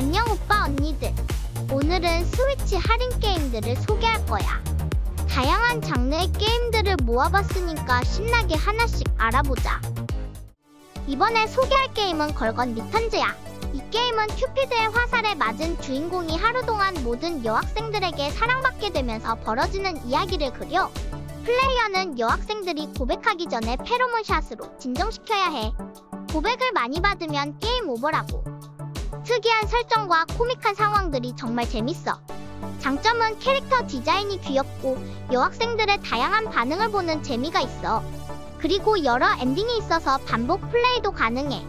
안녕 오빠 언니들. 오늘은 스위치 할인 게임들을 소개할 거야. 다양한 장르의 게임들을 모아봤으니까 신나게 하나씩 알아보자. 이번에 소개할 게임은 걸건 리턴즈야. 이 게임은 큐피드의 화살에 맞은 주인공이 하루 동안 모든 여학생들에게 사랑받게 되면서 벌어지는 이야기를 그려. 플레이어는 여학생들이 고백하기 전에 페로몬샷으로 진정시켜야 해. 고백을 많이 받으면 게임 오버라고. 특이한 설정과 코믹한 상황들이 정말 재밌어. 장점은 캐릭터 디자인이 귀엽고 여학생들의 다양한 반응을 보는 재미가 있어. 그리고 여러 엔딩이 있어서 반복 플레이도 가능해.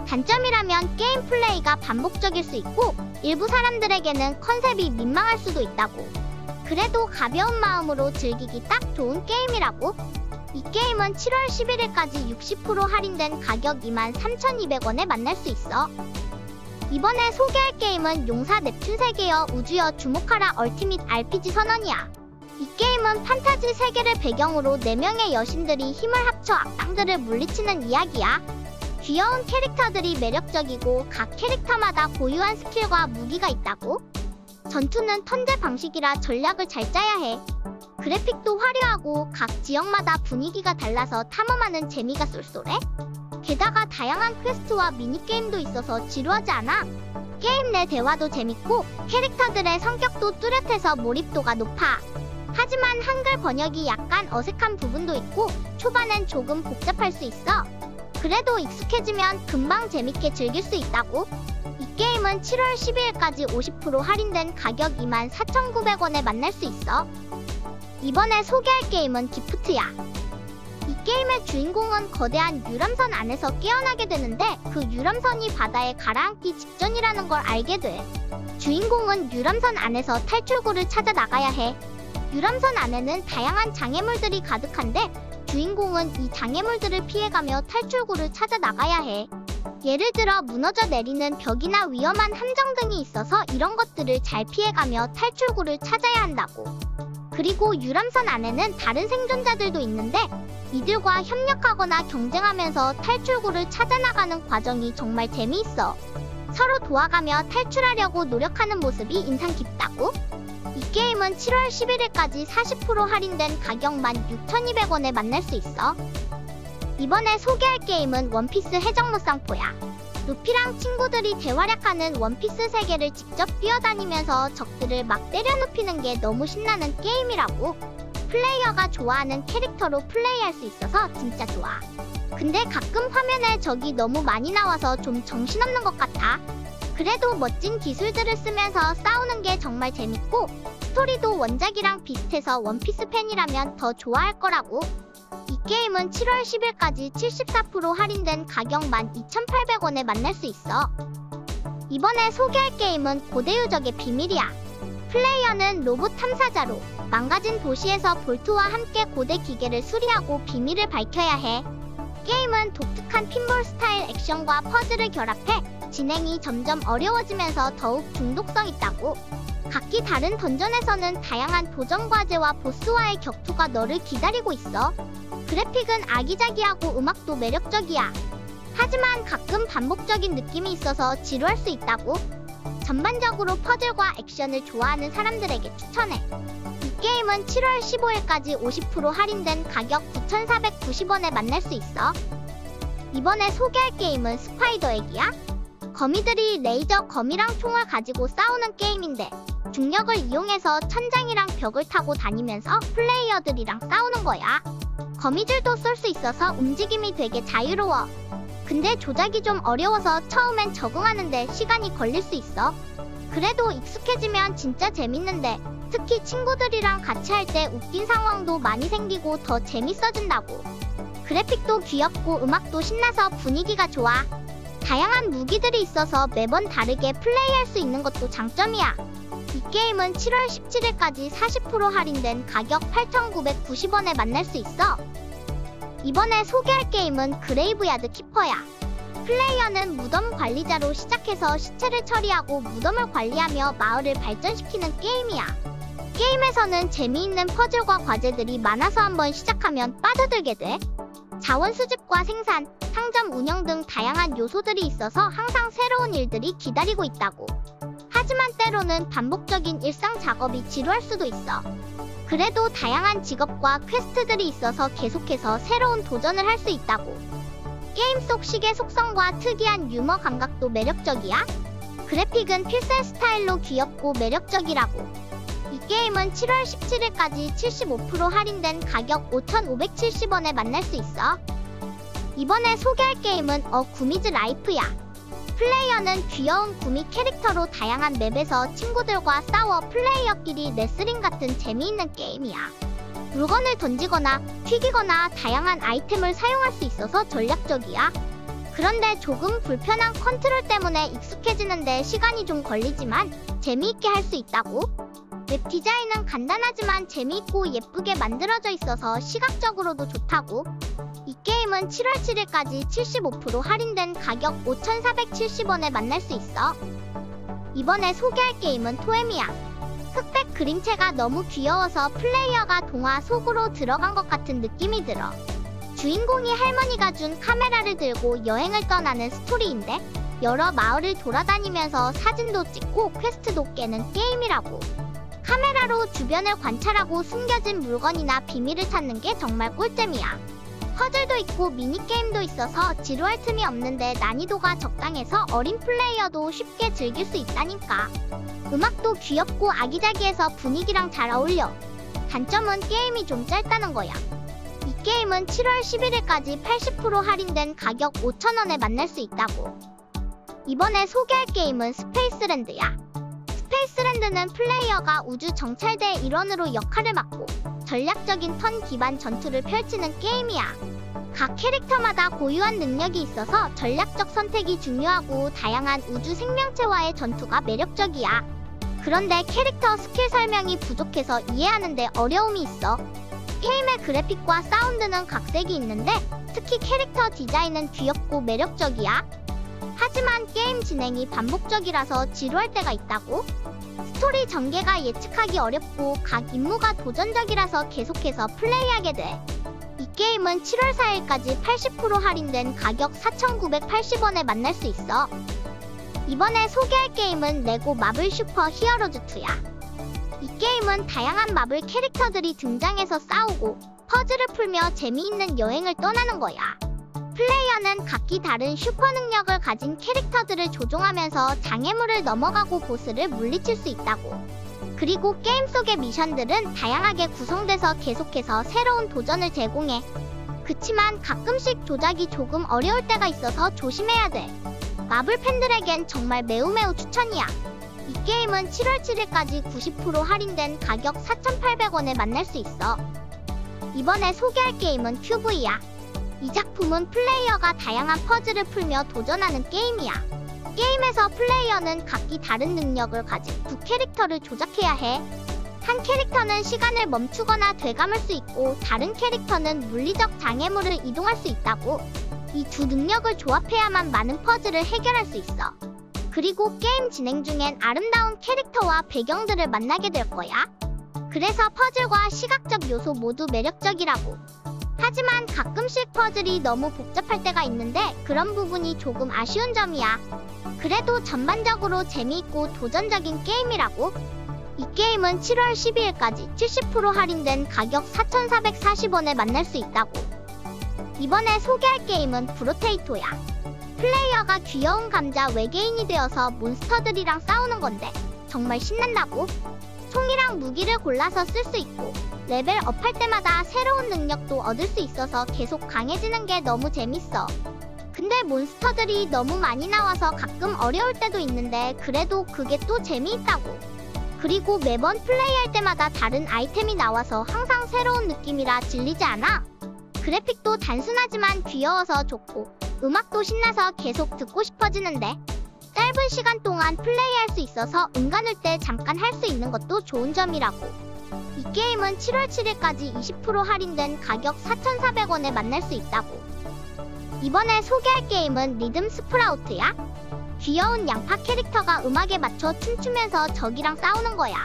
단점이라면 게임 플레이가 반복적일 수 있고 일부 사람들에게는 컨셉이 민망할 수도 있다고. 그래도 가벼운 마음으로 즐기기 딱 좋은 게임이라고. 이 게임은 7월 11일까지 60% 할인된 가격 23,200원에 만날 수 있어. 이번에 소개할 게임은 용사 넵튠 세계여 우주여 주목하라 얼티밋 RPG 선언이야. 이 게임은 판타지 세계를 배경으로 4명의 여신들이 힘을 합쳐 악당들을 물리치는 이야기야. 귀여운 캐릭터들이 매력적이고 각 캐릭터마다 고유한 스킬과 무기가 있다고. 전투는 턴제 방식이라 전략을 잘 짜야 해. 그래픽도 화려하고 각 지역마다 분위기가 달라서 탐험하는 재미가 쏠쏠해. 게다가 다양한 퀘스트와 미니게임도 있어서 지루하지 않아. 게임 내 대화도 재밌고 캐릭터들의 성격도 뚜렷해서 몰입도가 높아. 하지만 한글 번역이 약간 어색한 부분도 있고 초반엔 조금 복잡할 수 있어. 그래도 익숙해지면 금방 재밌게 즐길 수 있다고. 이 게임은 7월 12일까지 50% 할인된 가격 24,900원에 만날 수 있어. 이번에 소개할 게임은 기프트야. 이 게임의 주인공은 거대한 유람선 안에서 깨어나게 되는데 그 유람선이 바다에 가라앉기 직전이라는 걸 알게 돼. 주인공은 유람선 안에서 탈출구를 찾아 나가야 해. 유람선 안에는 다양한 장애물들이 가득한데 주인공은 이 장애물들을 피해가며 탈출구를 찾아 나가야 해. 예를 들어 무너져 내리는 벽이나 위험한 함정 등이 있어서 이런 것들을 잘 피해가며 탈출구를 찾아야 한다고. 그리고 유람선 안에는 다른 생존자들도 있는데 이들과 협력하거나 경쟁하면서 탈출구를 찾아 나가는 과정이 정말 재미있어. 서로 도와가며 탈출하려고 노력하는 모습이 인상 깊다고. 이 게임은 7월 11일까지 40% 할인된 가격 16,200원에 만날 수 있어. 이번에 소개할 게임은 원피스 해적무쌍포야. 루피랑 친구들이 대활약하는 원피스 세계를 직접 뛰어다니면서 적들을 막 때려 눕히는 게 너무 신나는 게임이라고. 플레이어가 좋아하는 캐릭터로 플레이할 수 있어서 진짜 좋아. 근데 가끔 화면에 적이 너무 많이 나와서 좀 정신없는 것 같아. 그래도 멋진 기술들을 쓰면서 싸우는 게 정말 재밌고 스토리도 원작이랑 비슷해서 원피스 팬이라면 더 좋아할 거라고. 이 게임은 7월 10일까지 74% 할인된 가격 12,800원에 만날 수 있어. 이번에 소개할 게임은 고대유적의 비밀이야. 플레이어는 로봇 탐사자로 망가진 도시에서 볼트와 함께 고대 기계를 수리하고 비밀을 밝혀야 해. 게임은 독특한 핀볼 스타일 액션과 퍼즐을 결합해 진행이 점점 어려워지면서 더욱 중독성 있다고. 각기 다른 던전에서는 다양한 도전 과제와 보스와의 격투가 너를 기다리고 있어. 그래픽은 아기자기하고 음악도 매력적이야. 하지만 가끔 반복적인 느낌이 있어서 지루할 수 있다고. 전반적으로 퍼즐과 액션을 좋아하는 사람들에게 추천해. 이 게임은 7월 15일까지 50% 할인된 가격 9,490원에 만날 수 있어. 이번에 소개할 게임은 스파이더 액이야. 거미들이 레이저 검이랑 총을 가지고 싸우는 게임인데 중력을 이용해서 천장이랑 벽을 타고 다니면서 플레이어들이랑 싸우는 거야. 거미줄도 쏠 수 있어서 움직임이 되게 자유로워. 근데 조작이 좀 어려워서 처음엔 적응하는데 시간이 걸릴 수 있어. 그래도 익숙해지면 진짜 재밌는데 특히 친구들이랑 같이 할 때 웃긴 상황도 많이 생기고 더 재밌어진다고. 그래픽도 귀엽고 음악도 신나서 분위기가 좋아. 다양한 무기들이 있어서 매번 다르게 플레이할 수 있는 것도 장점이야. 이 게임은 7월 17일까지 40% 할인된 가격 8,990원에 만날 수 있어. 이번에 소개할 게임은 그레이브야드 키퍼야. 플레이어는 무덤 관리자로 시작해서 시체를 처리하고 무덤을 관리하며 마을을 발전시키는 게임이야. 게임에서는 재미있는 퍼즐과 과제들이 많아서 한번 시작하면 빠져들게 돼. 자원 수집과 생산, 상점 운영 등 다양한 요소들이 있어서 항상 새로운 일들이 기다리고 있다고. 하지만 때로는 반복적인 일상 작업이 지루할 수도 있어. 그래도 다양한 직업과 퀘스트들이 있어서 계속해서 새로운 도전을 할 수 있다고. 게임 속 시계 속성과 특이한 유머 감각도 매력적이야. 그래픽은 필셀 스타일로 귀엽고 매력적이라고. 이 게임은 7월 17일까지 75% 할인된 가격 5,570원에 만날 수 있어. 이번에 소개할 게임은 구미즈 라이프야. 플레이어는 귀여운 구미 캐릭터로 다양한 맵에서 친구들과 싸워 플레이어끼리 레슬링 같은 재미있는 게임이야. 물건을 던지거나 튀기거나 다양한 아이템을 사용할 수 있어서 전략적이야. 그런데 조금 불편한 컨트롤 때문에 익숙해지는데 시간이 좀 걸리지만 재미있게 할 수 있다고. 맵 디자인은 간단하지만 재미있고 예쁘게 만들어져 있어서 시각적으로도 좋다고. 이 게임은 7월 7일까지 75% 할인된 가격 5,470원에 만날 수 있어. 이번에 소개할 게임은 토엠이야. 흑백 그림체가 너무 귀여워서 플레이어가 동화 속으로 들어간 것 같은 느낌이 들어. 주인공이 할머니가 준 카메라를 들고 여행을 떠나는 스토리인데 여러 마을을 돌아다니면서 사진도 찍고 퀘스트도 깨는 게임이라고. 카메라로 주변을 관찰하고 숨겨진 물건이나 비밀을 찾는 게 정말 꿀잼이야. 퍼즐도 있고 미니게임도 있어서 지루할 틈이 없는데 난이도가 적당해서 어린 플레이어도 쉽게 즐길 수 있다니까. 음악도 귀엽고 아기자기해서 분위기랑 잘 어울려. 단점은 게임이 좀 짧다는 거야. 이 게임은 7월 11일까지 80% 할인된 가격 5,000원에 만날 수 있다고. 이번에 소개할 게임은 스페이스랜드야. 스페이스랜드는 플레이어가 우주 정찰대의 일원으로 역할을 맡고 전략적인 턴 기반 전투를 펼치는 게임이야. 각 캐릭터마다 고유한 능력이 있어서 전략적 선택이 중요하고 다양한 우주 생명체와의 전투가 매력적이야. 그런데 캐릭터 스킬 설명이 부족해서 이해하는데 어려움이 있어. 게임의 그래픽과 사운드는 각색이 있는데 특히 캐릭터 디자인은 귀엽고 매력적이야. 하지만 게임 진행이 반복적이라서 지루할 때가 있다고. 스토리 전개가 예측하기 어렵고 각 임무가 도전적이라서 계속해서 플레이하게 돼. 이 게임은 7월 4일까지 80% 할인된 가격 4,980원에 만날 수 있어. 이번에 소개할 게임은 레고 마블 슈퍼 히어로즈 2야. 이 게임은 다양한 마블 캐릭터들이 등장해서 싸우고 퍼즐을 풀며 재미있는 여행을 떠나는 거야. 플레이어는 각기 다른 슈퍼 능력을 가진 캐릭터들을 조종하면서 장애물을 넘어가고 보스를 물리칠 수 있다고. 그리고 게임 속의 미션들은 다양하게 구성돼서 계속해서 새로운 도전을 제공해. 그치만 가끔씩 조작이 조금 어려울 때가 있어서 조심해야 돼. 마블 팬들에겐 정말 매우 추천이야. 이 게임은 7월 7일까지 90% 할인된 가격 4,800원에 만날 수 있어. 이번에 소개할 게임은 큐브이야. 이 작품은 플레이어가 다양한 퍼즐을 풀며 도전하는 게임이야. 게임에서 플레이어는 각기 다른 능력을 가진 두 캐릭터를 조작해야 해. 한 캐릭터는 시간을 멈추거나 되감을 수 있고 다른 캐릭터는 물리적 장애물을 이동할 수 있다고. 이 두 능력을 조합해야만 많은 퍼즐을 해결할 수 있어. 그리고 게임 진행 중엔 아름다운 캐릭터와 배경들을 만나게 될 거야. 그래서 퍼즐과 시각적 요소 모두 매력적이라고. 하지만 가끔씩 퍼즐이 너무 복잡할 때가 있는데 그런 부분이 조금 아쉬운 점이야. 그래도 전반적으로 재미있고 도전적인 게임이라고. 이 게임은 7월 12일까지 70% 할인된 가격 4,440원에 만날 수 있다고. 이번에 소개할 게임은 브로테이토야. 플레이어가 귀여운 감자 외계인이 되어서 몬스터들이랑 싸우는 건데 정말 신난다고. 총이랑 무기를 골라서 쓸 수 있고 레벨 업할 때마다 새로운 능력도 얻을 수 있어서 계속 강해지는 게 너무 재밌어. 근데 몬스터들이 너무 많이 나와서 가끔 어려울 때도 있는데 그래도 그게 또 재미있다고. 그리고 매번 플레이할 때마다 다른 아이템이 나와서 항상 새로운 느낌이라 질리지 않아. 그래픽도 단순하지만 귀여워서 좋고 음악도 신나서 계속 듣고 싶어지는데 짧은 시간 동안 플레이할 수 있어서 은간을 때 잠깐 할 수 있는 것도 좋은 점이라고. 이 게임은 7월 7일까지 20% 할인된 가격 4,400원에 만날 수 있다고. 이번에 소개할 게임은 리듬 스프라우트야. 귀여운 양파 캐릭터가 음악에 맞춰 춤추면서 적이랑 싸우는 거야.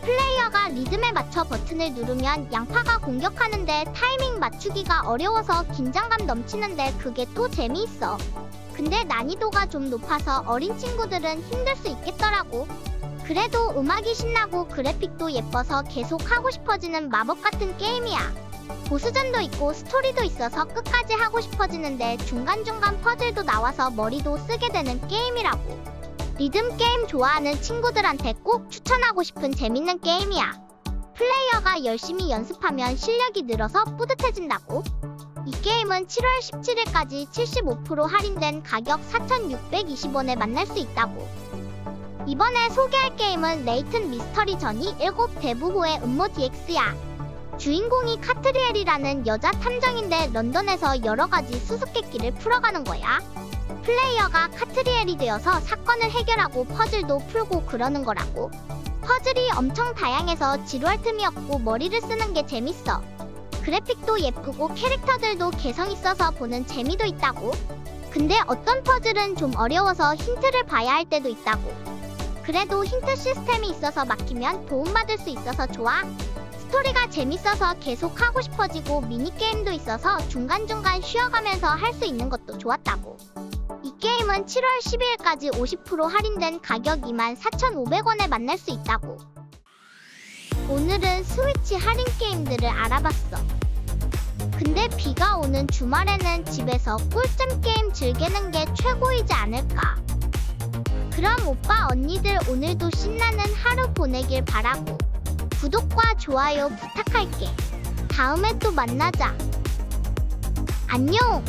플레이어가 리듬에 맞춰 버튼을 누르면 양파가 공격하는데 타이밍 맞추기가 어려워서 긴장감 넘치는데 그게 또 재미있어. 근데 난이도가 좀 높아서 어린 친구들은 힘들 수 있겠더라고. 그래도 음악이 신나고 그래픽도 예뻐서 계속 하고 싶어지는 마법 같은 게임이야. 보스전도 있고 스토리도 있어서 끝까지 하고 싶어지는데 중간중간 퍼즐도 나와서 머리도 쓰게 되는 게임이라고. 리듬 게임 좋아하는 친구들한테 꼭 추천하고 싶은 재밌는 게임이야. 플레이어가 열심히 연습하면 실력이 늘어서 뿌듯해진다고. 이 게임은 7월 17일까지 75% 할인된 가격 4,620원에 만날 수 있다고. 이번에 소개할 게임은 레이튼 미스터리 전이 7 대부호의 음모 DX야. 주인공이 카트리엘이라는 여자 탐정인데 런던에서 여러가지 수수께끼를 풀어가는 거야. 플레이어가 카트리엘이 되어서 사건을 해결하고 퍼즐도 풀고 그러는 거라고. 퍼즐이 엄청 다양해서 지루할 틈이 없고 머리를 쓰는 게 재밌어. 그래픽도 예쁘고 캐릭터들도 개성 있어서 보는 재미도 있다고. 근데 어떤 퍼즐은 좀 어려워서 힌트를 봐야 할 때도 있다고. 그래도 힌트 시스템이 있어서 막히면 도움받을 수 있어서 좋아. 스토리가 재밌어서 계속 하고 싶어지고 미니게임도 있어서 중간중간 쉬어가면서 할 수 있는 것도 좋았다고. 이 게임은 7월 12일까지 50% 할인된 가격 24,500원에 만날 수 있다고. 오늘은 스위치 할인 게임들을 알아봤어. 근데 비가 오는 주말에는 집에서 꿀잼 게임 즐기는 게 최고이지 않을까. 그럼 오빠 언니들 오늘도 신나는 하루 보내길 바라고 구독과 좋아요 부탁할게. 다음에 또 만나자. 안녕.